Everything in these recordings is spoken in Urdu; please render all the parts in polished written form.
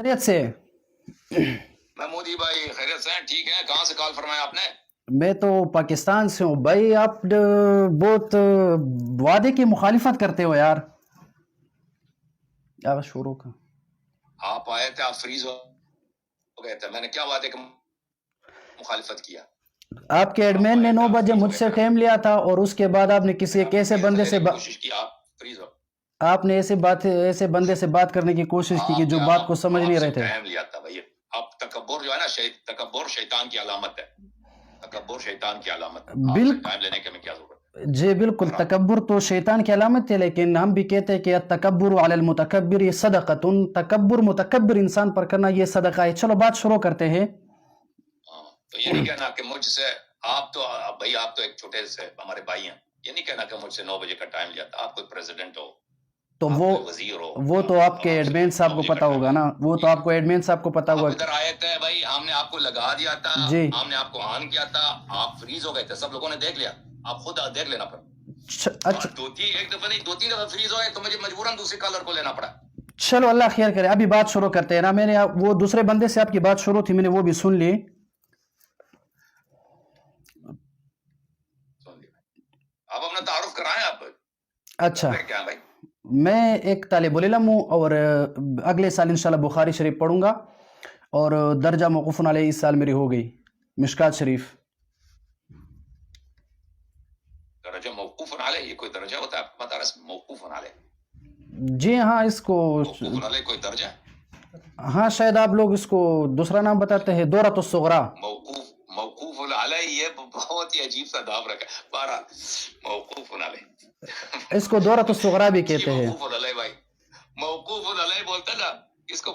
خیریت سے؟ محمودی بھائی خیریت سے ہیں؟ ٹھیک ہے. کہاں سے کال فرمایا آپ نے؟ میں تو پاکستان سے ہوں بھائی. آپ بہت وعدے کی مخالفت کرتے ہو یار. شروع کا آپ آئے تھے, آپ فریز ہو گئے تھے. میں نے کیا وعدے کی مخالفت کیا؟ آپ کے ایڈمن نے 9 بجے مجھ سے ٹائم لیا تھا اور اس کے بعد آپ نے کسی ایک ایسے بندے سے کوشش کی, آپ فریز ہو. آپ نے ایسے بندے سے بات کرنے کی کوشش کی کہ جو بات کو سمجھ نہیں رہے تھے. ٹائم لیا تھا بھائی. اب تکبر جو ہے نا, تکبر شیطان کی علامت ہے. تکبر شیطان کی علامت ہے. آپ سے ٹائم لینے کی میں کیا ضرورت ہے؟ جی بالکل, تکبر تو شیطان کی علامت ہے, لیکن ہم بھی کہتے ہیں کہ التکبر علی المتکبر یہ صدقۃ. تکبر متکبر انسان پر کرنا یہ صدقہ ہے. چلو بات شروع کرتے ہیں. تو یہ نہیں کہنا کہ مجھ سے آپ تو بھائی, آپ تو ایک چھوٹے سے ہمارے بھائی ہیں. یہ نہیں کہنا کہ مجھ سے 9 بجے کا ٹائم لیا تھا. آپ کوئی پریزیڈنٹ ہو تو وزیر ہو, وہ تو آپ کے ایڈمن صاحب کو پتا ہوگا نا. وہ تو آپ کو ایڈمن صاحب کو پتا ہوگا. ادھر آئے تھے بھائی, ہم نے آپ کو لگا دیا تھا, جی ہم نے آپ کو آن کیا تھا, آپ فریز ہو گئے تھے. سب لوگوں نے دیکھ لیا, آپ خود دیکھ لینا پڑا. اچھا, ایک دفعہ نہیں 2-3 دفعہ فریز ہو گئے تو مجھے مجبوراً دوسرے کالر کو لینا پڑا. چلو اللہ خیر کرے. ابھی بات شروع کرتے ہیں نا. میں نے وہ دوسرے بندے سے آپ کی بات شروع تھی, میں نے وہ بھی سن لی. آپ اپنا تعارف کرائیں. آپ اچھا, کیا بھائی؟ میں ایک طالب العلم ہوں اور اگلے سال انشاءاللہ بخاری شریف پڑھوں گا, اور درجہ موقوف علیہ اس سال میری ہو گئی مشکات شریف. درجہ موقوف علیہ, یہ کوئی درجہ ہوتا ہے آپ کو پتا ہے؟ موقوف علیہ, جی ہاں, اس کو موقوف علیہ کوئی درجہ ہے؟ ہاں شاید آپ لوگ اس کو دوسرا نام بتاتے ہیں, دورۃ الصغریٰ. موقوف علیہ یہ بہت ہی عجیب سا نام رکھا. بہرحال موقوف علیہ, اس کو دورۃ الصغریٰ بھی کہتے ہیں. موقوف علیہ بھائی, موقوف علیہ بولتا نا اس کو,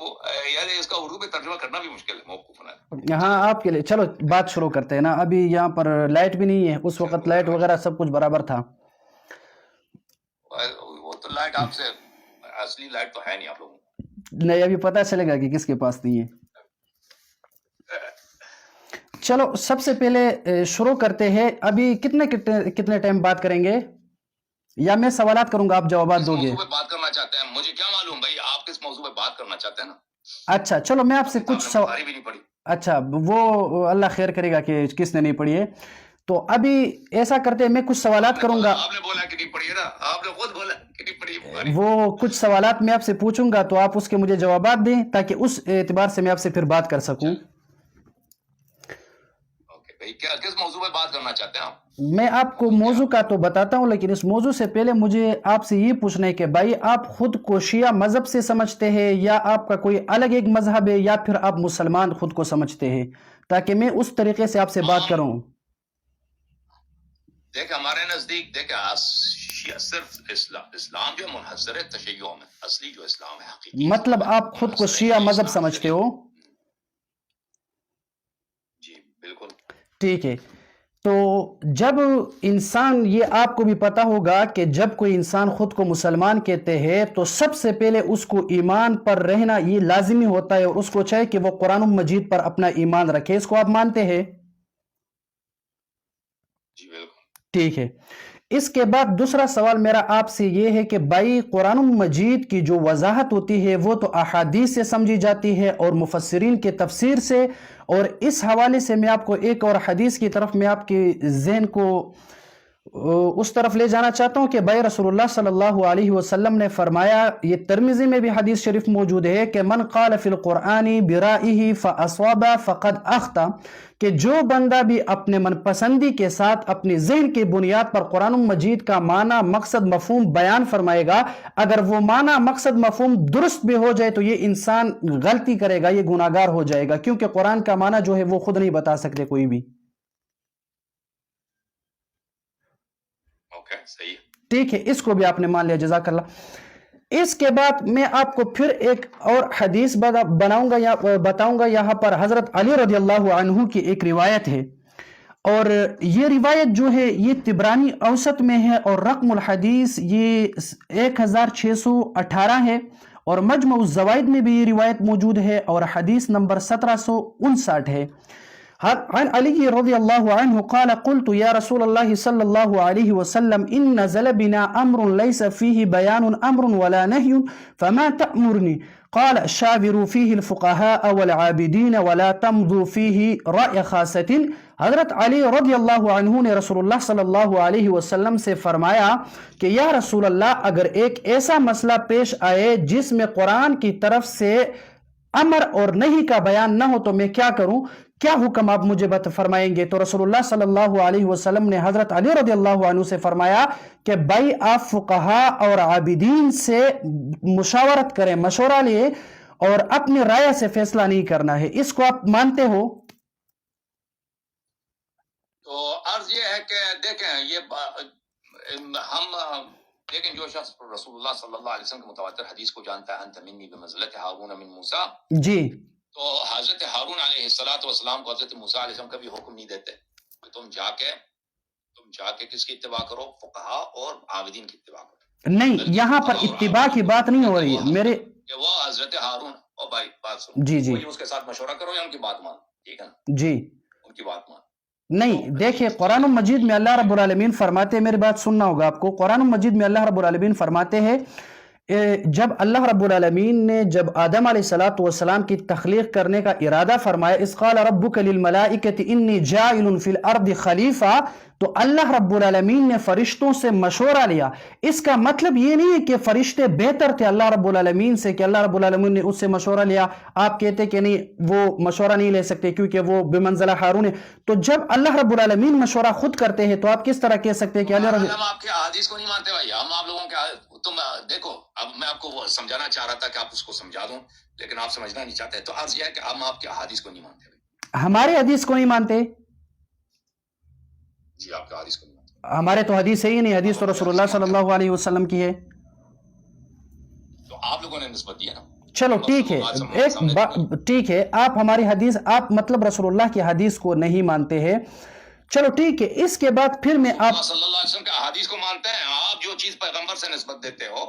یعنی اس کا اردو میں ترجمہ کرنا بھی مشکل ہے. موقوف علیہ, ہاں آپ کے لیے. چلو بات شروع کرتے ہیں نا. ابھی یہاں پر لائٹ بھی نہیں ہے, اس وقت لائٹ وغیرہ سب کچھ برابر تھا. وہ تو لائٹ آپ سے, اصلی لائٹ تو ہے نہیں آپ لوگوں. نہیں, ابھی پتہ چلے گا کہ کس کے پاس نہیں ہے. چلو سب سے پہلے شروع کرتے ہیں. ابھی کتنے ٹائم بات کریں گے, یا میں سوالات کروں گا آپ جوابات دو گے؟ کس موضوع پہ بات کرنا چاہتے ہیں مجھے کیا معلوم بھائی, آپ کس موضوع پہ بات کرنا چاہتے ہیں نا. اچھا چلو میں آپ سے کچھ بخاری بھی نہیں پڑھی. اچھا, وہ اللہ خیر کرے گا کہ کس نے نہیں پڑھی ہے. تو ابھی ایسا کرتے ہیں, میں کچھ سوالات کروں گا. آپ نے بولا کہ نہیں پڑھی ہے نا, آپ نے خود بولا کہ نہیں پڑھی. وہ کچھ سوالات میں آپ سے پوچھوں گا تو آپ اس کے مجھے جوابات دیں, تاکہ اس اعتبار سے میں آپ سے پھر بات کر سکوں. کس موضوع پہ بات کرنا چاہتے ہیں آپ؟ میں آپ کو موضوع کا تو بتاتا ہوں, لیکن اس موضوع سے پہلے مجھے آپ سے یہ پوچھنا ہے کہ بھائی آپ خود کو شیعہ مذہب سے سمجھتے ہیں, یا آپ کا کوئی الگ ایک مذہب ہے, یا پھر آپ مسلمان خود کو سمجھتے ہیں, تاکہ میں اس طریقے سے آپ سے بات کروں. دیکھ ہمارے نزدیک دیکھ صرف اسلام جو منحصر ہے تشیع میں, اصلی جو اسلام ہے حقیقی, مطلب آپ خود کو شیعہ مذہب سمجھتے ہو؟ جی بالکل ٹھیک ہے. تو جب انسان, یہ آپ کو بھی پتا ہوگا کہ جب کوئی انسان خود کو مسلمان کہتے ہیں تو سب سے پہلے اس کو ایمان پر رہنا یہ لازمی ہوتا ہے, اور اس کو چاہے کہ وہ قرآن مجید پر اپنا ایمان رکھے. اس کو آپ مانتے ہیں؟ جی بالکل. ٹھیک ہے. اس کے بعد دوسرا سوال میرا آپ سے یہ ہے کہ بھائی قرآن مجید کی جو وضاحت ہوتی ہے وہ تو احادیث سے سمجھی جاتی ہے اور مفسرین کے تفسیر سے, اور اس حوالے سے میں آپ کو ایک اور حدیث کی طرف میں آپ کے ذہن کو اس طرف لے جانا چاہتا ہوں کہ بھائی رسول اللہ صلی اللہ علیہ وسلم نے فرمایا, یہ ترمذی میں بھی حدیث شریف موجود ہے, کہ من قال فی القرآن برائہ فاصاب فقد اخطا, کہ جو بندہ بھی اپنے من پسندی کے ساتھ اپنی ذہن کی بنیاد پر قرآن مجید کا معنی مقصد مفہوم بیان فرمائے گا, اگر وہ معنی مقصد مفہوم درست بھی ہو جائے تو یہ انسان غلطی کرے گا, یہ گناہگار ہو جائے گا, کیونکہ قرآن کا معنی جو ہے وہ خود نہیں بتا سکتے کوئی بھی. صحیح, ٹھیک ہے, اس کو بھی آپ نے مان لیا, جزاک اللہ. اس کے بعد میں آپ کو پھر ایک اور حدیث بتاؤں گا. یہاں پر حضرت علی رضی اللہ عنہ کی ایک روایت ہے, اور یہ روایت جو ہے یہ طبرانی اوسط میں ہے, اور رقم الحدیث یہ 1618 ہے, اور مجمع الزوائد میں بھی یہ روایت موجود ہے, اور حدیث نمبر 1759 ہے. عن علی رضی اللہ عنہ قال قلت یا رسول اللہ صلی اللہ علیہ وسلم ان نزل بنا امر لیس فیہ بیان امر ولا نہی فما تأمرنی قال شاوروا فيه الفقهاء والعابدين ولا تمضوا فيه رأي خاصة. حضرت علی رضی اللہ عنہ نے رسول اللہ صلی اللہ علیہ وسلم سے فرمایا کہ یا رسول اللہ، اگر ایک ایسا مسئلہ پیش آئے جس میں قرآن کی طرف سے امر اور نہیں کا بیان نہ ہو تو میں کیا کروں؟ کیا حکم آپ مجھے فرمائیں گے؟ تو رسول اللہ صلی اللہ علیہ وسلم نے حضرت علی رضی اللہ عنہ سے فرمایا کہ بھائی آپ فقہا اور عابدین سے مشاورت کریں، مشورہ لیں اور اپنی رائے سے فیصلہ نہیں کرنا ہے. اس کو آپ مانتے ہو؟ تو عرض یہ ہے کہ دیکھیں، یہ ہم لیکن جو شخص رسول اللہ صلی اللہ علیہ وسلم کے متواتر حدیث کو جانتا ہے انت منی بمنزلت ہارون من موسیٰ، جی، تو حضرت ہارون علیہ السلام کو حضرت موسیٰ علیہ السلام کبھی حکم نہیں دیتے کہ تم جا کے کس کی اتباع کرو؟ فقہا اور عابدین کی اتباع کرو. نہیں، یہاں پر اتباع کی بات نہیں ہو رہی ہے میرے کہ وہ حضرت ہارون اور بھائی بات سنو، جی جی اس کے ساتھ مشورہ کرو یا ان کی بات مان، ٹھیک ہے نا، جی. ان کی بات مان. نہیں، دیکھیں قرآن مجید میں اللہ رب العالمین فرماتے ہیں، میری بات سننا ہوگا آپ کو. قرآن مجید میں اللہ رب العالمین فرماتے ہیں جب اللہ رب العالمین نے جب آدم علیہ السلام کی تخلیق کرنے کا ارادہ فرمایا، اذ قال ربک للملائکۃ انی جاعل فی الارض خلیفہ، تو اللہ رب العالمین نے فرشتوں سے مشورہ لیا. اس کا مطلب یہ نہیں ہے کہ فرشتے بہتر تھے اللہ رب العالمین سے کہ اللہ رب العالمین نے اس سے مشورہ لیا. آپ کہتے کہ نہیں، وہ مشورہ نہیں لے سکتے کیونکہ وہ بمنزلہ ہارون ہے. تو جب اللہ رب العالمین مشورہ خود کرتے ہیں تو آپ کس طرح کہہ سکتے ہیں کہ اللہ رب... ہم آپ کے احادیث کو نہیں مانتے بھائی، ہم آپ لوگوں کے تم دیکھو، اب میں آپ کو وہ سمجھانا چاہ رہا تھا کہ آپ اس کو سمجھا دوں، لیکن آپ سمجھنا نہیں چاہتے. تو عرض یہ ہے کہ ہم آپ کے احادیث کو نہیں مانتے بھائی. ہمارے حدیث کو نہیں مانتے؟ جی، آپ کے حدیث کو نہیں مانتے. ہمارے تو حدیث ہے ہی نہیں، حدیث تو رسول اللہ صلی اللہ علیہ وسلم کی ہے. تو آپ لوگوں نے نسبت دیا نا. چلو ٹھیک ہے، ٹھیک ہے، آپ ہماری حدیث، آپ مطلب رسول اللہ کی حدیث کو نہیں مانتے ہیں. چلو ٹھیک ہے. اس کے بعد پھر میں آپ صلی اللہ علیہ وسلم کے احادیث کو مانتے ہیں. آپ جو چیز پیغمبر سے نسبت دیتے ہو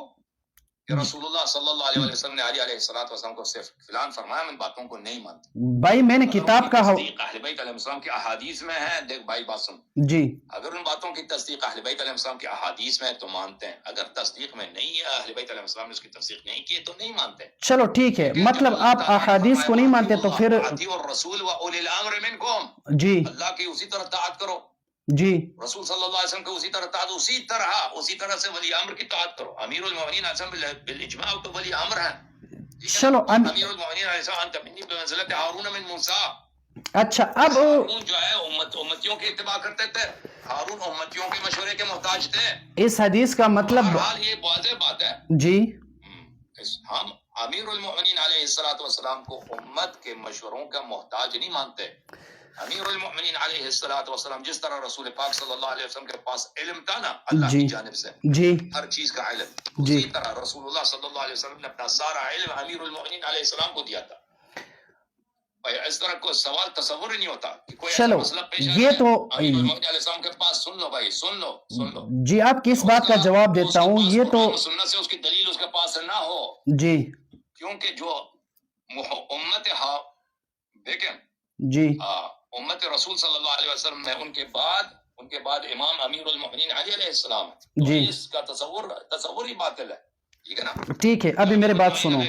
کہ رسول اللہ صلی اللہ علیہ وسلم نے علی علیہ السلام کو صرف فلان فرمایا، ان باتوں کو نہیں مانتے بھائی. میں نے کتاب کا اہل بیت علیہ السلام کی احادیث میں ہے. دیکھ بھائی بات سن جی، اگر ان باتوں کی تصدیق اہل بیت علیہ السلام کی احادیث میں ہے تو مانتے ہیں، اگر تصدیق میں نہیں ہے، اہل بیت علیہ السلام نے اس کی تصدیق نہیں کی تو نہیں مانتے. چلو ٹھیک ہے، مطلب آپ احادیث کو نہیں مانتے تو پھر الرسول و اولی الامر منکم، جی اللہ کی اسی طرح اطاعت کرو، جی، رسول صلی اللہ علیہ وسلم کو اسی طرح اطاعت، اسی طرح سے ولی امر کی اطاعت کرو. امیر المؤمنین اعظم بالاجماع تو ولی امر ہے. چلو امیر المؤمنین علیہ السلام انت منی بمنزلت ہارون من موسیٰ. اچھا، اب ہارون جو ہے امتیوں کی اتباع کرتے تھے، ہارون امتیوں کے مشورے کے محتاج تھے. اس حدیث کا مطلب بہرحال یہ واضح بات ہے. جی، ہم امیر المؤمنین علیہ السلام کو امت کے مشوروں کا محتاج نہیں مانتے. امیر المؤمنین علیہ السلام جس طرح رسول پاک صلی اللہ علیہ وسلم کے پاس علم تھا نا اللہ کی جانب سے، جی ہر چیز کا علم، جی، اسی طرح رسول اللہ صلی اللہ علیہ وسلم نے اپنا سارا علم امیر المؤمنین علیہ السلام کو دیا تھا. بھائی اس طرح کوئی سوال تصور ہی نہیں ہوتا کہ کوئی ایسا مسئلہ پیش آئے. یہ تو امیر المؤمنین علیہ السلام کے پاس سن لو بھائی، سن لو جی، آپ کی اس بات کا جواب دیتا ہوں. یہ تو سنت سے اس کی دلیل اس کے پاس نہ ہو جی، کیونکہ جو امت دیکھیں جی، امت رسول صلی اللہ علیہ وسلم میں ان کے بعد امام امیر المؤمنین علی علیہ السلام جی، اس کا تصور ہی باطل ہے. ٹھیک ہے نا. ٹھیک ہے، ابھی میرے بات سنو.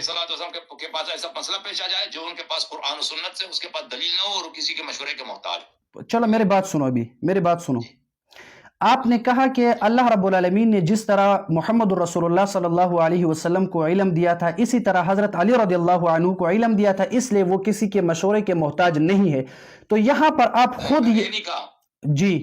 کے پاس ایسا مسئلہ پیش آ جائے جو ان کے پاس قرآن و سنت سے اس کے پاس دلیل نہ ہو اور کسی کے مشورے کے محتاج. چلو میری بات سنو، ابھی میری بات سنو. آپ نے کہا کہ اللہ رب العالمین نے جس طرح محمد رسول اللہ صلی اللہ علیہ وسلم کو علم دیا تھا اسی طرح حضرت علی رضی اللہ عنہ کو علم دیا تھا، اس لیے وہ کسی کے مشورے کے محتاج نہیں ہے. تو یہاں پر آپ خود یہ نہیں کہا. جی،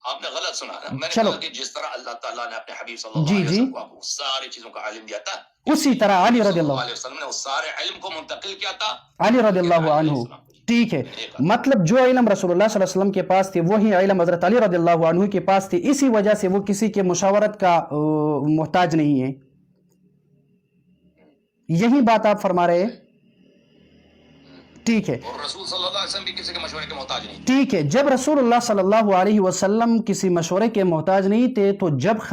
آپ نے غلط سنا نا. میں نے کہا کہ جس طرح اللہ تعالیٰ نے اپنے حبیب صلی اللہ علیہ وسلم کو ساری چیزوں کا علم دیا تھا، اسی طرح علی رضی اللہ علیہ وسلم نے اس سارے علم کو منتقل کیا تھا علی رضی اللہ عنہ. ٹھیک ہے، مطلب جو علم رسول اللہ صلی اللہ علیہ وسلم کے پاس تھی وہی علم حضرت علی رضی اللہ عنہ کے پاس تھی، اسی وجہ سے وہ کسی کے مشاورت کا محتاج نہیں ہے. یہی بات آپ فرما رہے ہیں. ٹھیک ہے. اور رسول صلی اللہ علیہ وسلم بھی کسی کے مشورے کے محتاج نہیں. ٹھیک ہے. جب رسول اللہ صلی اللہ علیہ وسلم کسی مشورے کے محتاج نہیں تھے تو جب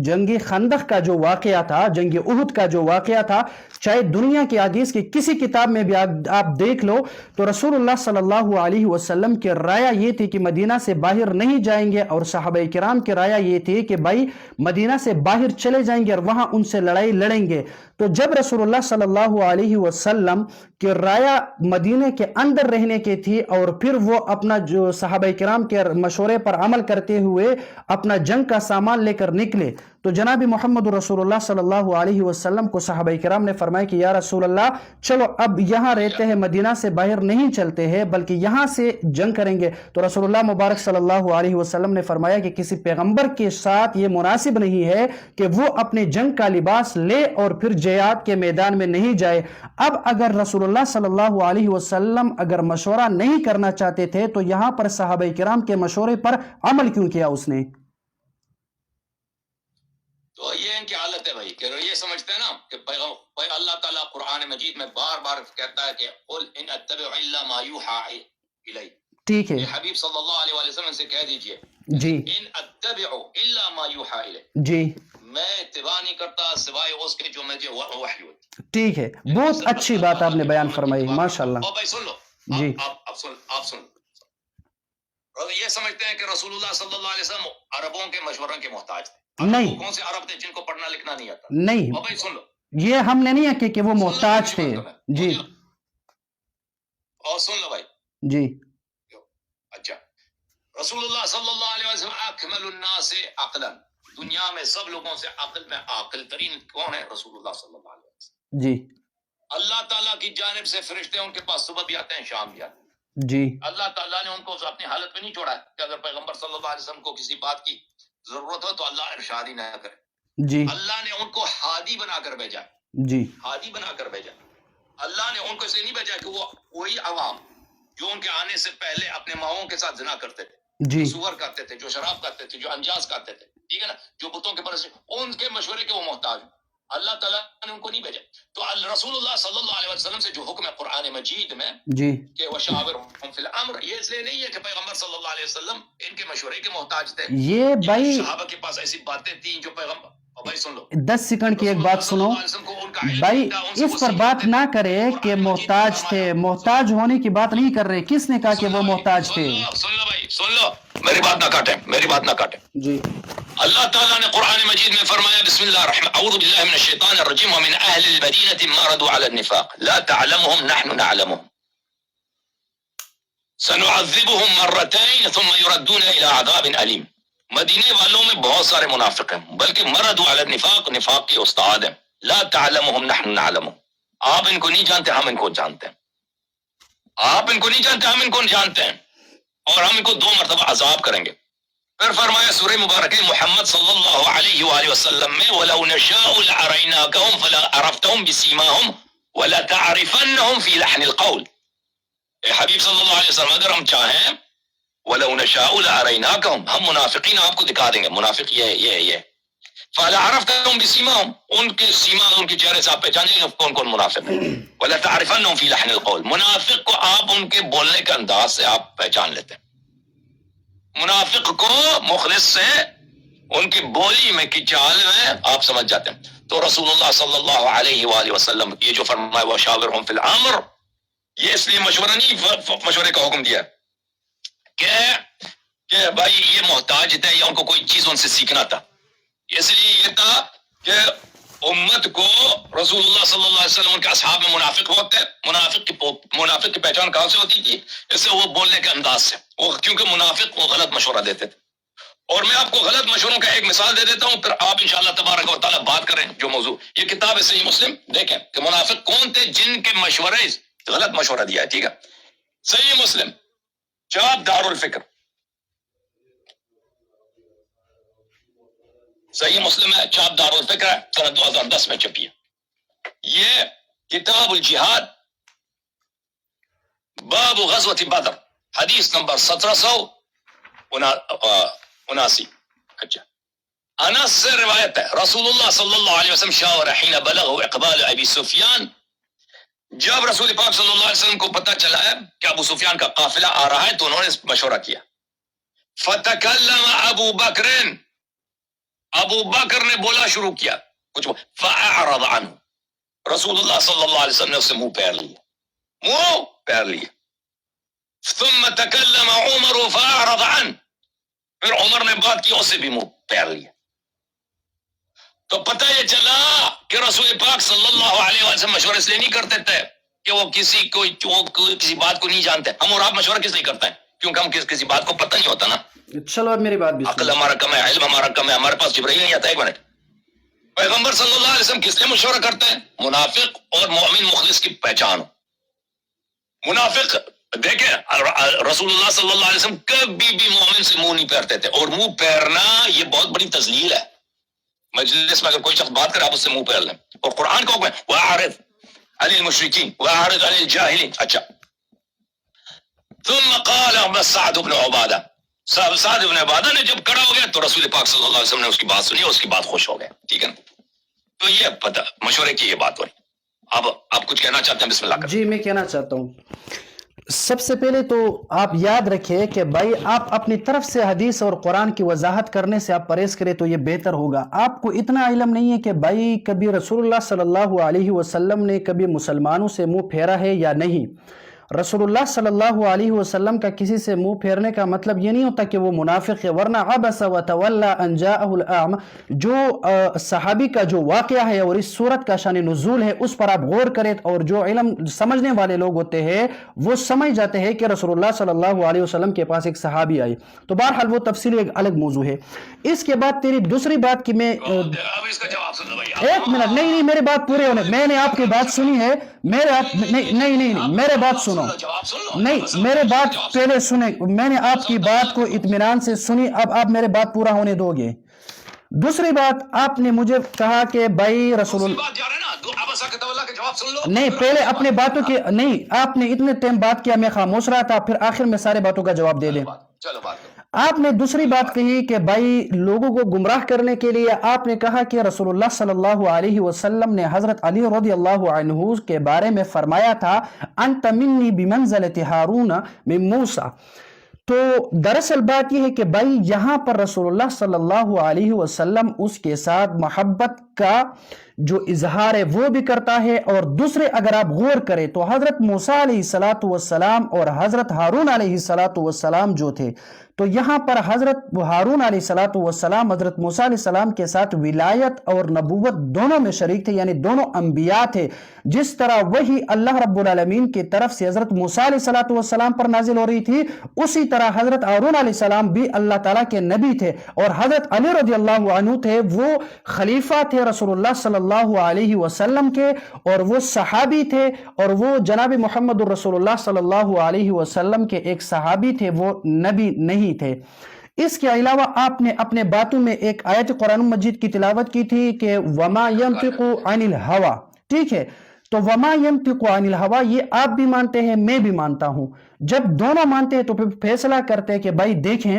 جنگ خندق کا جو واقعہ تھا، جنگ احد کا جو واقعہ تھا، چاہے دنیا کی حدیث کی کسی کتاب میں بھی آپ دیکھ لو تو رسول اللہ صلی اللہ علیہ وسلم کی رائے یہ تھی کہ مدینہ سے باہر نہیں جائیں گے، اور صحابہ کرام کی رائے یہ تھی کہ بھائی مدینہ سے باہر چلے جائیں گے اور وہاں ان سے لڑائی لڑیں گے. تو جب رسول اللہ صلی اللہ علیہ وسلم کی رائے مدینہ کے اندر رہنے کی تھی اور پھر وہ اپنا جو صحابہ کرام کے مشورے پر عمل کرتے ہوئے اپنا جنگ کا سامان لے کر نکلے، تو جناب محمد رسول اللہ صلی اللہ علیہ وسلم کو صحابہ کرام نے فرمایا کہ یا رسول اللہ چلو اب یہاں رہتے ہیں، مدینہ سے باہر نہیں چلتے ہیں بلکہ یہاں سے جنگ کریں گے. تو رسول اللہ مبارک صلی اللہ علیہ وسلم نے فرمایا کہ کسی پیغمبر کے ساتھ یہ مناسب نہیں ہے کہ وہ اپنے جنگ کا لباس لے اور پھر جہاد کے میدان میں نہیں جائے. اب اگر رسول اللہ صلی اللہ علیہ وسلم اگر مشورہ نہیں کرنا چاہتے تھے تو یہاں پر صحابہ کرام کے مشورے پر عمل کیوں کیا اس نے؟ تو یہ ان کی حالت ہے بھائی کہ یہ سمجھتے ہیں نا کہ اللہ تعالیٰ قرآن مجید میں بار بار کہتا ہے کہ قل ان اتبع الا ما یوحى الی. ٹھیک ہے حبیب صلی اللہ علیہ وسلم سے کہہ دیجئے جی ان اتبع الا ما یوحى الی، جی میں اتباع نہیں کرتا سوائے اس کے جو مجھے وحی ہوتی. ٹھیک ہے. بہت اچھی بات آپ نے بیان فرمائی، ماشاءاللہ. بھائی سن لو جی آپ سن. یہ سمجھتے ہیں کہ رسول اللہ صلی اللہ علیہ وسلم عربوں کے مشوروں کے محتاج تھے. نہیں، کون سے عرب تھے جن کو پڑھنا لکھنا نہیں آتا؟ نہیں، بھائی سن لو، یہ ہم نے نہیں کہا کہ وہ محتاج تھے. جی اور سن لو بھائی جی اچھا، رسول اللہ صلی اللہ علیہ وسلم اکمل الناس عقلا، دنیا میں سب لوگوں سے عقل میں عاقل ترین کون ہے؟ رسول اللہ صلی اللہ علیہ وسلم. جی اللہ تعالیٰ کی جانب سے فرشتے ان کے پاس صبح بھی آتے ہیں شام بھی آتے ہیں. جی اللہ تعالیٰ نے ان کو اپنی حالت میں نہیں چھوڑا ہے کہ اگر پیغمبر صلی اللہ علیہ وسلم کو کسی بات کی ضرورت ہو تو اللہ ارشاد ہی نہ کرے. جی اللہ نے ان کو ہادی بنا کر بھیجا، جی ہادی بنا کر بھیجا. اللہ نے ان کو اسے نہیں بھیجا کہ وہ وہی عوام جو ان کے آنے سے پہلے اپنے ماؤں کے ساتھ زنا کرتے تھے، جی جو سور کرتے تھے، جو شراب کرتے تھے، جو انجاز کرتے تھے، ٹھیک ہے نا، جو بتوں کے پرست ان کے مشورے کے وہ محتاج ہیں. اللہ تعالیٰ نے ان کو نہیں بھیجا. تو رسول اللہ صلی اللہ علیہ وسلم سے جو حکم ہے قرآن مجید میں جی کہ وشاورہم فی الامر، یہ اس لیے نہیں ہے کہ پیغمبر صلی اللہ علیہ وسلم ان کے مشورے کے محتاج تھے. یہ بھائی صحابہ کے پاس ایسی باتیں تھیں جو پیغمبر، بھائی سن لو 10 سیکنڈ کی ایک بات سنو بھائی، اس پر بات نہ کرے کہ محتاج تھے. محتاج ہونے کی بات نہیں کر رہے. کس نے کہا کہ وہ محتاج تھے؟ سن لو بھائی، سن لو، میری بات نہ کاٹیں، میری بات نہ کاٹیں. جی اللہ تعالیٰ نے قرآن مجید میں فرمایا بسم اللہ الرحمن اعوذ باللہ من الشیطان الرجیم ومن اہل المدینة مردوا على النفاق لا تعلمهم نحن نعلمهم سنعذبهم مرتين ثم يردون الى عذاب علیم. مدینے والوں میں بہت سارے منافق ہیں بلکہ مردوا على النفاق، نفاق کے استاد ہیں. لا تعلمهم نحن نعلمهم، آپ ان کو نہیں جانتے، ہم ان کو جانتے ہیں. آپ ان کو نہیں جانتے، ہم ان کو جانتے ہیں، اور ہم ان کو 2 مرتبہ عذاب کریں گے. پھر فرمایا سورہ مبارکہ محمد صلی اللہ علیہ وآلہ وسلم میں وَلَوْ نَشَاءُ لَأَرَيْنَاكَهُمْ فَلَعَرَفْتَهُمْ بِسِيمَاهُمْ وَلَتَعْرِفَنَّهُمْ فِي لَحْنِ الْقَوْلِ. اے حبیب صلی اللہ علیہ وسلم اگر ہم چاہیں وَلَوْ نَشَاءُ لَأَرَيْنَاكَهُمْ، ہم منافقین آپ کو دکھا دیں گے، منافق یہ فَلَعَرَفْتَهُمْ بِسِيمَاهُمْ، ان کے سیما، ان کے چہرے سے آپ پہچان جائیں گے کون کون منافق ہیں. وَلَتَعْرِفَنَّهُمْ فِي لَحْنِ الْقَوْلِ، منافق کو آپ ان کے بولنے کے انداز سے آپ پہچان لیتے ہیں. منافق کو مخلص سے ان کی بولی میں کی چال میں آپ سمجھ جاتے ہیں. تو رسول اللہ صلی اللہ علیہ وآلہ وسلم یہ جو فرمایا وشاورہم فی الامر، یہ اس لیے مشورہ نہیں، مشورے کا حکم دیا کہ بھائی یہ محتاج تھے یا ان کو کوئی چیز ان سے سیکھنا تھا. اس لیے یہ تھا کہ امت کو رسول اللہ صلی اللہ علیہ وسلم کے اصحاب میں منافق ہوتے، منافق کی پہچان کہاں سے ہوتی تھی؟ اس سے وہ بولنے کے انداز سے، وہ کیونکہ منافق وہ غلط مشورہ دیتے تھے. اور میں آپ کو غلط مشوروں کا ایک مثال دے دیتا ہوں، پھر آپ انشاءاللہ تبارک و تعالیٰ بات کریں جو موضوع. یہ کتاب ہے صحیح مسلم، دیکھیں کہ منافق کون تھے جن کے مشورے غلط مشورہ دیا ہے. ٹھیک ہے، صحیح مسلم چاپ دار الفکر، صحیح مسلم ہے، چاپ دار الفکر ہے، سنہ 2010 میں چھپی ہے. یہ کتاب الجہاد باب غزوۃ بدر، حدیث نمبر 1779. اچھا، انس سے روایت ہے رسول اللہ صلی اللہ علیہ وسلم شاور حین بلغ اقبال ابی سفیان، جب رسول پاک صلی اللہ علیہ وسلم کو پتہ چلا ہے کہ ابو سفیان کا قافلہ آ رہا ہے تو انہوں نے مشورہ کیا. فتکلم ابو بکر، ابو بکر نے بولا شروع کیا کچھ، فاعرض عنہ، رسول اللہ صلی اللہ علیہ وسلم نے اسے منہ پھیر لیا، منہ پھیر لیا. ثم تکلم عمر فاعرض عنہ، پھر عمر نے بات کی، اسے بھی منہ پھیر لیا. تو پتہ یہ چلا کہ رسول پاک صلی اللہ علیہ وسلم مشورہ اس لیے نہیں کرتے تھے کہ وہ کسی بات کو نہیں جانتے. ہم اور آپ مشورہ کس لیے کرتے ہیں؟ کیونکہ ہم کسی بات کو پتہ نہیں ہوتا نا. چلو اب میری بات بھی عقل ہمارا کم ہے، علم ہمارا کم ہے، ہمارے پاس جبرائیل نہیں آتا. ایک منٹ، پیغمبر صلی اللہ علیہ وسلم کس لیے مشورہ کرتے ہیں؟ منافق اور مومن مخلص کی پہچان. منافق دیکھیں، رسول اللہ صلی اللہ علیہ وسلم کبھی بھی مومن سے منہ نہیں پھیرتے تھے، اور منہ پھیرنا یہ بہت بڑی تذلیل ہے. مجلس میں اگر کوئی شخص بات کرے آپ اس سے منہ پھیر لیں، اور قرآن کا حکم ہے وَأَعْرِضْ عَنِ الْمُشْرِكِينَ وَأَعْرِضْ عَنِ الْجَاهِلِينَ. اچھا، ثم قال سعد بن عبادہ، سعد بن عبادہ نے جب کھڑا ہو گیا تو رسول پاک صلی اللہ علیہ وسلم نے اس کی بات سنی اور اس کی بات خوش ہو گئے. ٹھیک ہے نا؟ تو یہ پتہ مشورے کی یہ بات ہو رہی. اب آپ کچھ کہنا چاہتے ہیں؟ بسم اللہ کریں. جی میں کہنا چاہتا ہوں، سب سے پہلے تو آپ یاد رکھیں کہ بھائی آپ اپنی طرف سے حدیث اور قرآن کی وضاحت کرنے سے آپ پرہیز کریں تو یہ بہتر ہوگا. آپ کو اتنا علم نہیں ہے کہ بھائی کبھی رسول اللہ صلی اللہ علیہ وسلم نے کبھی مسلمانوں سے منہ پھیرا ہے یا نہیں. رسول اللہ صلی اللہ علیہ وسلم کا کسی سے منہ پھیرنے کا مطلب یہ نہیں ہوتا کہ وہ منافق ہے، ورنہ عبس وتولی ان جاءہ الاعمى، جو صحابی کا جو واقعہ ہے اور اس صورت کا شان نزول ہے اس پر آپ غور کریں، اور جو علم سمجھنے والے لوگ ہوتے ہیں وہ سمجھ جاتے ہیں کہ رسول اللہ صلی اللہ علیہ وسلم کے پاس ایک صحابی آئی. تو بہرحال وہ تفصیل ایک الگ موضوع ہے. اس کے بعد تیری دوسری بات کہ میں ایک منٹ، نہیں میرے بات پورے ہونے، میں نے آپ کی بات سنی ہے، میرے بات سنو، نہیں میرے بات پہلے سنیں، میں نے آپ کی بات کو اطمینان سے سنی، اب آپ میرے بات پورا ہونے دو گے. دوسری بات، آپ نے مجھے کہا کہ بھائی رسول اللہ، نہیں پہلے اپنے باتوں کے، نہیں آپ نے اتنے ٹائم بات کیا، میں خاموش رہا تھا، پھر آخر میں سارے باتوں کا جواب دے دیں. آپ نے دوسری بات کہی کہ بھائی لوگوں کو گمراہ کرنے کے لیے آپ نے کہا کہ رسول اللہ صلی اللہ علیہ وسلم نے حضرت علی رضی اللہ عنہ کے بارے میں فرمایا تھا انت منی بمنزلۃ ہارون من موسیٰ. تو دراصل بات یہ ہے کہ بھائی یہاں پر رسول اللہ صلی اللہ علیہ وسلم اس کے ساتھ محبت کا جو اظہار ہے وہ بھی کرتا ہے، اور دوسرے اگر آپ غور کریں تو حضرت موسیٰ علیہ السلام اور حضرت ہارون علیہ السلام جو تھے، تو یہاں پر حضرت ہارون علیہ السلام حضرت موسیٰ علیہ السلام کے ساتھ ولایت اور نبوت دونوں میں شریک تھے، یعنی دونوں انبیاء تھے. جس طرح وہی اللہ رب العالمین کی طرف سے حضرت موسیٰ علیہ السلام پر نازل ہو رہی تھی، اسی طرح حضرت ہارون علیہ السلام بھی اللہ تعالیٰ کے نبی تھے، اور حضرت علی رضی اللہ عنہ تھے وہ خلیفہ تھے رسول اللہ صلی اللہ علیہ وسلم کے، اور وہ صحابی تھے، اور وہ جناب محمد رسول اللہ صلی اللہ علیہ وسلم کے ایک صحابی تھے، وہ نبی نہیں تھے. اس کے علاوہ آپ نے اپنے باتوں میں ایک آیت قرآن مجید کی تلاوت کی تھی کہ وما ينطق عن الہوى، ٹھیک ہے، تو وما ينطق عن الہوى یہ آپ بھی مانتے ہیں، میں بھی مانتا ہوں. جب دونوں مانتے ہیں تو پھر فیصلہ کرتے ہیں کہ بھائی دیکھیں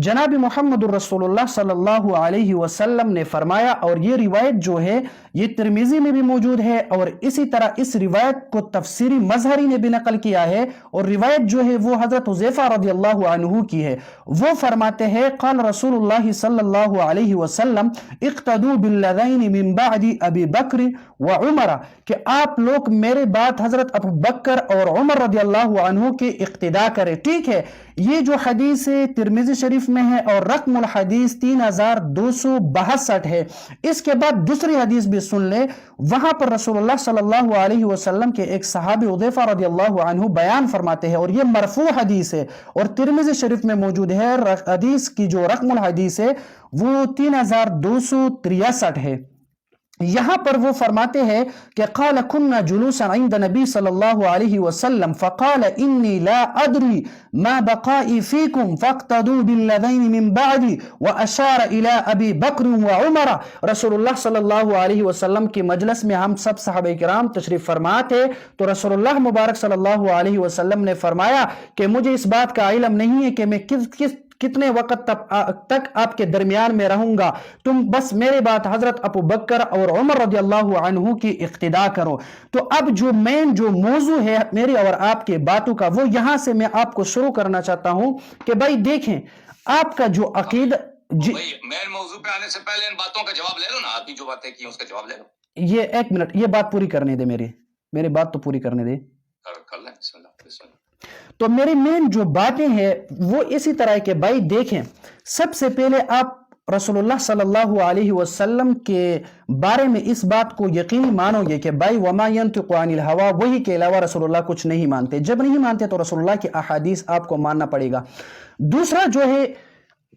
جناب محمد الرسول اللہ صلی اللہ علیہ وسلم نے فرمایا، اور یہ روایت جو ہے یہ ترمذی میں بھی موجود ہے، اور اسی طرح اس روایت کو تفسیری مظہری نے بھی نقل کیا ہے، اور روایت جو ہے وہ حضرت حذیفہ رضی اللہ عنہ کی ہے. وہ فرماتے ہیں قال رسول اللہ صلی اللہ علیہ وسلم اقتدوا بالذین من بعد ابی بکر وعمر، کہ آپ لوگ میرے بعد حضرت ابو بکر اور عمر رضی اللہ عنہ کے اقتداء کرے. ٹھیک ہے، یہ جو حدیث ترمذی شریف میں ہے اور رقم الحدیث 3262 ہے. اس کے بعد دوسری حدیث بھی سن لے، وہاں پر رسول اللہ صلی اللہ علیہ وسلم کے ایک صحابی حذیفہ رضی اللہ عنہ بیان فرماتے ہیں، اور یہ مرفوع حدیث ہے اور ترمذی شریف میں موجود ہے. حدیث کی جو رقم الحدیث ہے وہ 3263 ہے. یہاں پر وہ فرماتے ہیں کہ قال كنا جلوسا عند نبی صلی اللہ علیہ وسلم فقال انی لا ادری ما بقائی فیکم فاقتدوا بالذین من بعدی واشار الى ابی بکر وعمر. رسول اللہ صلی اللہ علیہ وسلم کی مجلس میں ہم سب صحابہ کرام تشریف فرما تھے، تو رسول اللہ مبارک صلی اللہ علیہ وسلم نے فرمایا کہ مجھے اس بات کا علم نہیں ہے کہ میں کتنے وقت تک آپ کے درمیان میں رہوں گا، تم بس میری بات حضرت ابو بکر اور عمر رضی اللہ عنہ کی اقتداء کرو۔ تو اب جو موضوع ہے میری اور آپ کے باتوں کا، وہ یہاں سے میں آپ کو شروع کرنا چاہتا ہوں کہ بھائی دیکھیں آپ کا جو عقیدہ مین موضوع پہ آنے سے پہلے ان باتوں کا جواب لے لو نا، آپ کی جو باتیں کی اس کا جواب لے لو۔ یہ ایک منٹ، یہ بات پوری کرنے دے، میری بات تو پوری کرنے دے۔ کر لیں، بسم اللہ۔ تو میری مین جو باتیں ہیں وہ اسی طرح کے بھائی دیکھیں، سب سے پہلے آپ رسول اللہ صلی اللہ علیہ وسلم کے بارے میں اس بات کو یقینی مانو گے کہ بھائی وما ينطق عن الهوى، وہی کے علاوہ رسول اللہ کچھ نہیں مانتے۔ جب نہیں مانتے تو رسول اللہ کی احادیث آپ کو ماننا پڑے گا۔ دوسرا جو ہے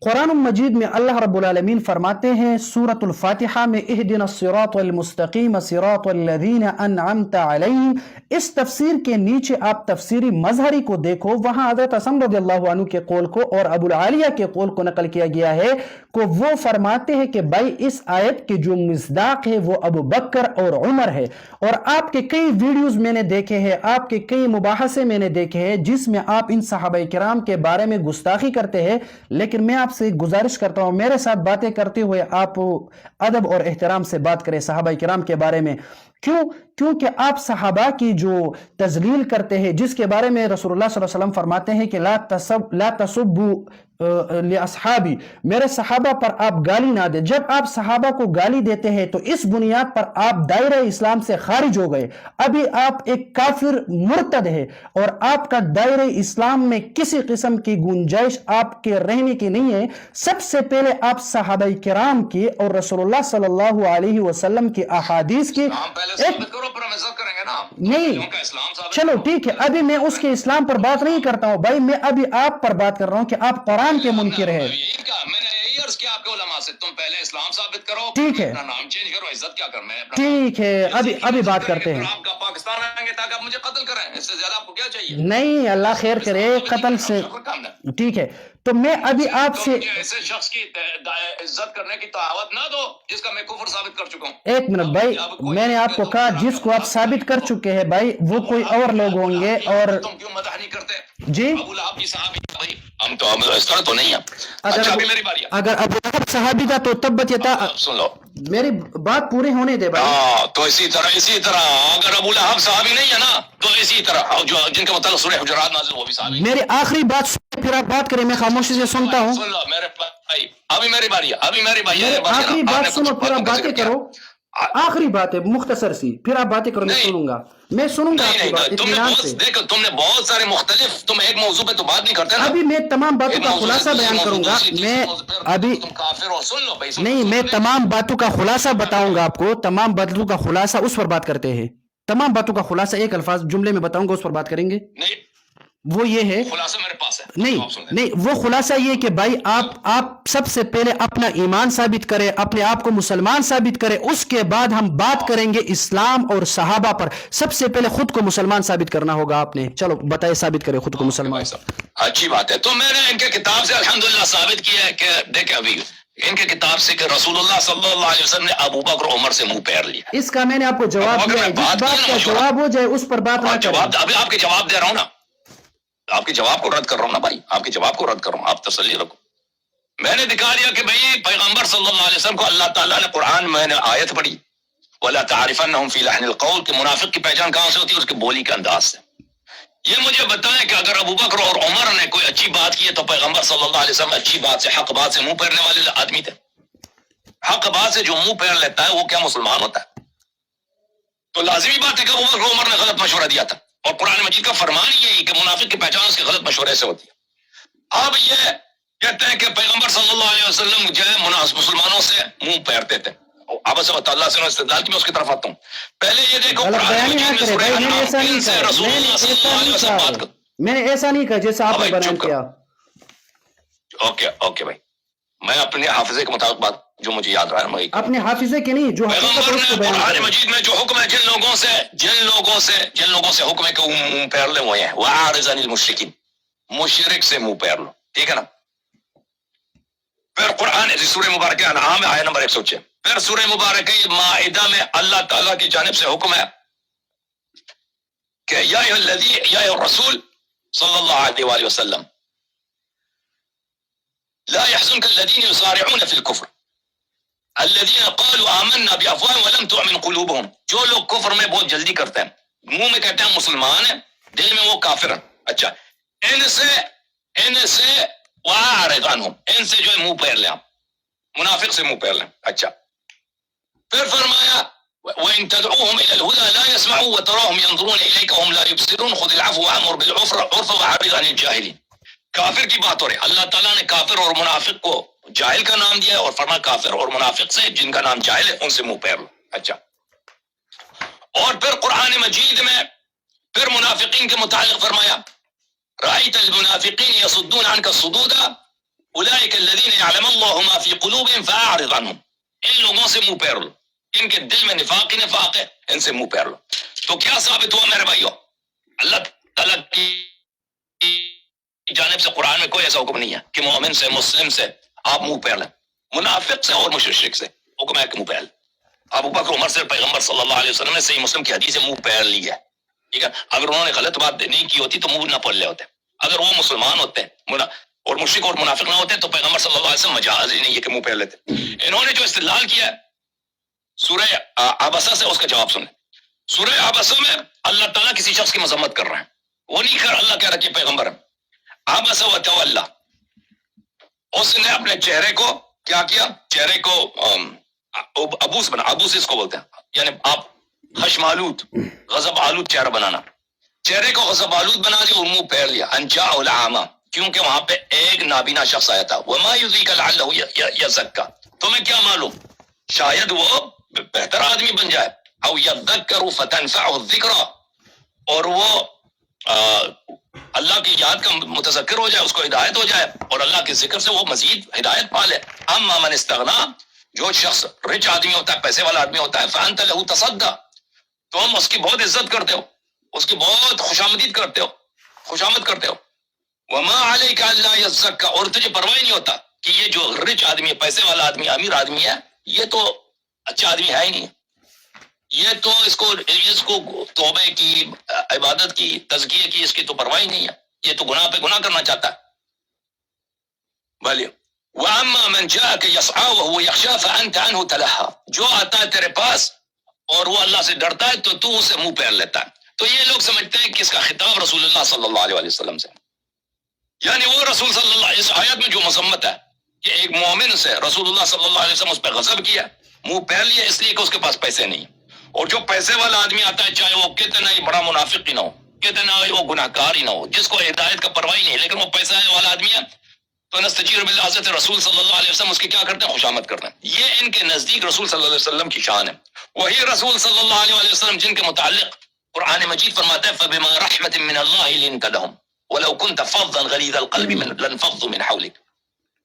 قرآن مجید میں اللہ رب العالمین فرماتے ہیں سورۃ الفاتحہ میں اہدنا الصراط المستقیم صراط الذین انعمت علیہم، اس تفسیر کے نیچے آپ تفسیری مظہری کو دیکھو، وہاں حضرت حسن رضی اللہ عنہ کے قول کو اور ابو العالیہ کے قول کو نقل کیا گیا ہے کہ وہ فرماتے ہیں کہ بھائی اس آیت کی جو مصداق ہے وہ ابو بکر اور عمر ہے۔ اور آپ کے کئی ویڈیوز میں نے دیکھے ہیں، آپ کے کئی مباحثے میں نے دیکھے ہیں جس میں آپ ان صحابہ کرام کے بارے میں گستاخی کرتے ہیں، لیکن میں آپ سے گزارش کرتا ہوں میرے ساتھ باتیں کرتے ہوئے آپ ادب اور احترام سے بات کریں صحابہ کرام کے بارے میں۔ کیونکہ آپ صحابہ کی جو تذلیل کرتے ہیں، جس کے بارے میں رسول اللہ صلی اللہ علیہ وسلم فرماتے ہیں کہ لا تسبوا لاصحابی، میرے صحابہ پر آپ گالی نہ دیں۔ جب آپ صحابہ کو گالی دیتے ہیں تو اس بنیاد پر آپ دائرہ اسلام سے خارج ہو گئے، ابھی آپ ایک کافر مرتد ہے اور آپ کا دائرہ اسلام میں کسی قسم کی گنجائش آپ کے رہنے کی نہیں ہے۔ سب سے پہلے آپ صحابہ کرام کی اور رسول اللہ صلی اللہ علیہ وسلم کی احادیث کی نہیں، چلو ٹھیک ہے، ابھی میں اس کے اسلام پر بات نہیں کرتا ہوں بھائی، میں ابھی آپ پر بات کر رہا ہوں کہ آپ قرآن کے منکر ہیں۔ تم پہلے اسلام ثابت کرو، ٹھیک ہے، نام چینج کرو، عزت کیا کرنا ہے، ٹھیک ہے، ابھی بات کرتے ہیں۔ آپ کا پاکستان آئیں گے تاکہ آپ مجھے قتل کریں، اس سے زیادہ آپ کو کیا چاہیے؟ نہیں، اللہ خیر کرے، قتل سے ٹھیک ہے۔ تو میں ابھی آپ سے ایسے شخص کی عزت کرنے کی دعوت نہ دو جس کا میں کفر ثابت کر چکا ہوں۔ ایک منٹ بھائی، میں نے آپ کو کہا جس کو آپ ثابت کر چکے ہیں بھائی وہ کوئی اور لوگ ہوں گے، اور تم کیوں مدح نہیں کرتے؟ جی ابو لہب کی صحابی بھائی، ہم تو اس طرح تو نہیں ہیں۔ اچھا ابھی میری باری ہے۔ اگر ابو لہب صحابی تھا تو تبت یتا، سن لو میری بات پوری ہونے دے بھائی۔ تو اسی طرح اگر ابو لہب صحابی نہیں ہے نا تو اسی طرح جو جن کے متعلق سورہ حجرات نازل وہ بھی صحابی۔ میری آخری بات پھر آپ بات کریں، میں خاموشی سے سنتا ہوں۔ سن لو میرے بھائی، ابھی میری باری ہے، ابھی میری باری ہے۔ آخری بات سنو پھر آپ باتیں کرو، آخری بات ہے مختصر سی، پھر آپ باتیں کرو، میں سنوں گا آپ کی بات اطمینان سے۔ دیکھو تم نے بہت سارے مختلف، تم ایک موضوع پہ تو بات نہیں کرتے نا۔ ابھی میں تمام باتوں کا خلاصہ بیان کروں گا، میں ابھی تم کافر ہو، سن لو بھائی، نہیں، میں تمام باتوں کا خلاصہ بتاؤں گا آپ کو، تمام باتوں کا خلاصہ اس پر بات کرتے ہیں، تمام باتوں کا خلاصہ ایک الفاظ جملے میں بتاؤں گا، اس پر بات کریں گے۔ نہیں وہ یہ ہے، خلاصہ میرے پاس ہے، نہیں وہ خلاصہ یہ کہ بھائی آپ سب سے پہلے اپنا ایمان ثابت کریں، اپنے آپ کو مسلمان ثابت کریں، اس کے بعد ہم بات کریں گے اسلام اور صحابہ پر۔ سب سے پہلے خود کو مسلمان ثابت کرنا ہوگا آپ نے، چلو بتائے ثابت کریں خود کو مسلمان۔ اچھی بات ہے، تو میں نے ان کے کتاب سے الحمدللہ ثابت کیا ہے کہ دیکھیں ابھی ان کے کتاب سے کہ رسول اللہ صلی اللہ علیہ وسلم نے ابو بکر عمر سے منہ پھیر لیا۔ اس کا میں نے آپ کو جواب دیا ہے، جس بات کا جواب ہو جائے اس پر بات نہ کریں۔ ابھی آپ کے جواب دے رہا ہوں نا، آپ کے جواب کو رد کر رہا ہوں نا بھائی، آپ کے جواب کو رد کر رہا ہوں، آپ تسلی رکھو۔ میں نے دکھا دیا کہ بھائی پیغمبر صلی اللہ علیہ وسلم کو اللہ تعالیٰ نے قرآن میں نے آیت پڑھی وَلَا تَعْرِفَنَّهُمْ فِي لَحْنِ الْقَوْلِ کہ منافق کی پہچان کہاں سے ہوتی ہے؟ اس کے بولی کے انداز سے۔ یہ مجھے بتائیں کہ اگر ابو بکر اور عمر نے کوئی اچھی بات کی ہے تو پیغمبر صلی اللہ علیہ وسلم اچھی بات سے، حق بات سے منہ پھیرنے والے آدمی تھے۔ حق بات سے جو منہ پھیر لیتا ہے وہ کیا مسلمان ہوتا ہے؟ تو لازمی بات ہے کہ ابو بکر عمر نے غلط مشورہ دیا تھا، اور قرآن مجید کا فرمان یہی کہ منافق کی پہچان اس کے غلط مشورے سے ہوتی ہے۔ اب یہ کہتے ہیں کہ پیغمبر صلی اللہ علیہ وسلم جو ہے مسلمانوں سے منہ پھیرتے تھے۔ اب سے اللہ سے استدلال کی میں اس کی طرف آتا ہوں۔ پہلے یہ دیکھو میں نے ایسا نہیں کہا جیسا آپ نے بیان کیا۔ اوکے بھائی، میں اپنے حافظے کے مطابق بات جو مجھے یاد رہا ہے اپنے حافظے کے نہیں، جو قرآن مجید میں جو حکم ہے جن لوگوں سے حکم ہے کہ منہ پھیر لیں وہ ہیں وَأَعْرِضْ عَنِ الْمُشْرِكِينَ، مشرک سے منہ پھیر لو، ٹھیک ہے نا۔ پھر قرآن سورہ مبارکہ انعام آیت نمبر 106، پھر سورہ مبارکہ مائدہ میں اللہ تعالیٰ کی جانب سے حکم ہے کہ یا الرسول صلی اللہ علیہ وآلہ وسلم لا يحزنك الذين يصارعون في الكفر الذين قالوا آمنا بأفواههم ولم تؤمن قلوبهم. جو لوگ کفر میں بہت جلدی کرتے ہیں، منہ میں کہتے ہیں مسلمان ہیں، دل میں وہ کافر ہیں. اچھا، ان سے واعرض عنہم، ان سے جو ہے منہ پھیر لیں، آپ منافق سے منہ پھیر لیں. اچھا، پھر فرمایا وَإِن تَدْعُوهُمْ إِلَى الْهُدَى لَا يَسْمَعُوا وَتَرَاهُمْ يَنظُرُونَ إِلَيْكَ وَهُمْ لَا يُبْصِرُونَ خُذِ الْعَفْوَ وَأْمُرْ بِالْعُرْفِ وَأَعْرِضْ عَنِ الْجَاهِلِينَ. کافر کی بات ہو رہی ہے. اللہ تعالیٰ نے کافر اور منافق کو جاہل کا نام دیا ہے، اور فرما کافر اور منافق سے جن کا نام جاہل ہے ان سے منہ پھیر لو. اچھا، اور پھر قرآن مجید میں پھر منافقین کے متعلق فرمایا رأيت المنافقين يصدون عنك صدودا أولئك الذين يعلم الله ما في قلوبهم فأعرض عنهم. ان لوگوں سے منہ پھیر لو، ان کے دل میں نفاق ہی نفاق ہے، ان سے منہ پھیر لو. تو کیا ثابت ہوا میرے بھائیو؟ اللہ تعالیٰ کی جانب سے قرآن میں کوئی ایسا حکم نہیں ہے کہ مومن سے مسلم سے آپ منہ پھیر لیں. منافق سے اور مشرک سے حکم ہے کہ منہ پھیر لیں. ابو بکر عمر سے پیغمبر صلی اللہ علیہ وسلم نے صحیح مسلم کی حدیث سے منہ پھیر لی ہے. ٹھیک ہے، اگر انہوں نے غلط بات نہیں کی ہوتی تو منہ نہ پھیر لے ہوتے. اگر وہ مسلمان ہوتے اور مشرک اور منافق نہ ہوتے تو پیغمبر صلی اللہ علیہ وسلم مجاز ہی نہیں ہے کہ منہ پھیر لیتے. انہوں نے جو استدلال کیا ہے سورہ عبسہ سے، اس کا جواب سنیں. سورہ عبسہ میں اللہ تعالیٰ کسی شخص کی مذمت کر رہے ہیں، وہ نہیں کر اللہ کہہ رہا کہ پیغمبر ہے. عبسہ وتولی، اس نے اپنے چہرے کو کیا کیا؟ چہرے کو ابوس بنا. ابوس اس کو بولتے ہیں، یعنی آپ خشم آلود، غضب آلود چہرہ بنانا. چہرے کو غضب آلود بنا دیا اور منہ پھیر لیا. انجاء العامہ، کیونکہ وہاں پہ ایک نابینا شخص آیا تھا. وما یدریک لعلہ یزکا، تمہیں کیا معلوم شاید وہ بہتر آدمی بن جائے. او یذکر فتنفعہ الذکرى، اور وہ اللہ کی یاد کا متذکر ہو جائے، اس کو ہدایت ہو جائے، اور اللہ کے ذکر سے وہ مزید ہدایت پا لے. اما من استغنا، جو شخص رچ آدمی ہوتا ہے، پیسے والا آدمی ہوتا ہے، فانت لہ تصدی، تم اس کی بہت عزت کرتے ہو، اس کی بہت خوشامد کرتے ہو. وما علیک الا یزکا، اور تجھے پرواہ نہیں ہوتا کہ یہ جو رچ آدمی ہے، پیسے والا آدمی، امیر آدمی ہے، یہ تو اچھا آدمی ہے ہی نہیں. یہ تو اس کو توبہ کی، عبادت کی، تزکیے کی اس کی تو پرواہ ہی نہیں ہے. یہ تو گناہ پہ گناہ کرنا چاہتا ہے. بھلے وَأَمَّا مَنْ جَاءَكَ يَسْعَىٰ وَهُوَ يَخْشَىٰ فَأَنْتَ عَنْهُ تَلَهَّىٰ، جو آتا ہے تیرے پاس اور وہ اللہ سے ڈرتا ہے تو تو اسے منہ پھیر لیتا ہے. تو یہ لوگ سمجھتے ہیں کہ اس کا خطاب رسول اللہ صلی اللہ علیہ وسلم سے، یعنی وہ رسول صلی اللہ علیہ، اس آیت میں جو مذمت ہے کہ ایک مومن سے رسول اللہ صلی اللہ علیہ وسلم اس پہ غضب کیا، منہ پھیر لیا اس لیے کہ اس کے پاس پیسے نہیں. اور جو پیسے والا آدمی آتا ہے، چاہے وہ کتنا ہی بڑا منافق ہی نہ ہو، کتنا ہی وہ گناہ کار ہی نہ ہو، جس کو ہدایت کا پرواہ ہی نہیں، لیکن وہ پیسہ والا آدمی ہے تو نستجیر باللہ، حضرت رسول صلی اللہ علیہ وسلم اس کی کیا کرتے ہیں؟ خوشامد کرتے ہیں. یہ ان کے نزدیک رسول صلی اللہ علیہ وسلم کی شان ہے. وہی رسول صلی اللہ علیہ وسلم جن کے متعلق قرآن مجید فرماتا ہے فَبِمَا رَحْمَةٍ مِّنَ اللَّهِ لِنْتَ لَهُمْ وَلَوْ كُنْتَ فَظًّا غَلِيظَ الْقَلْبِ لَانفَضُّوا مِنْ حَوْلِكَ.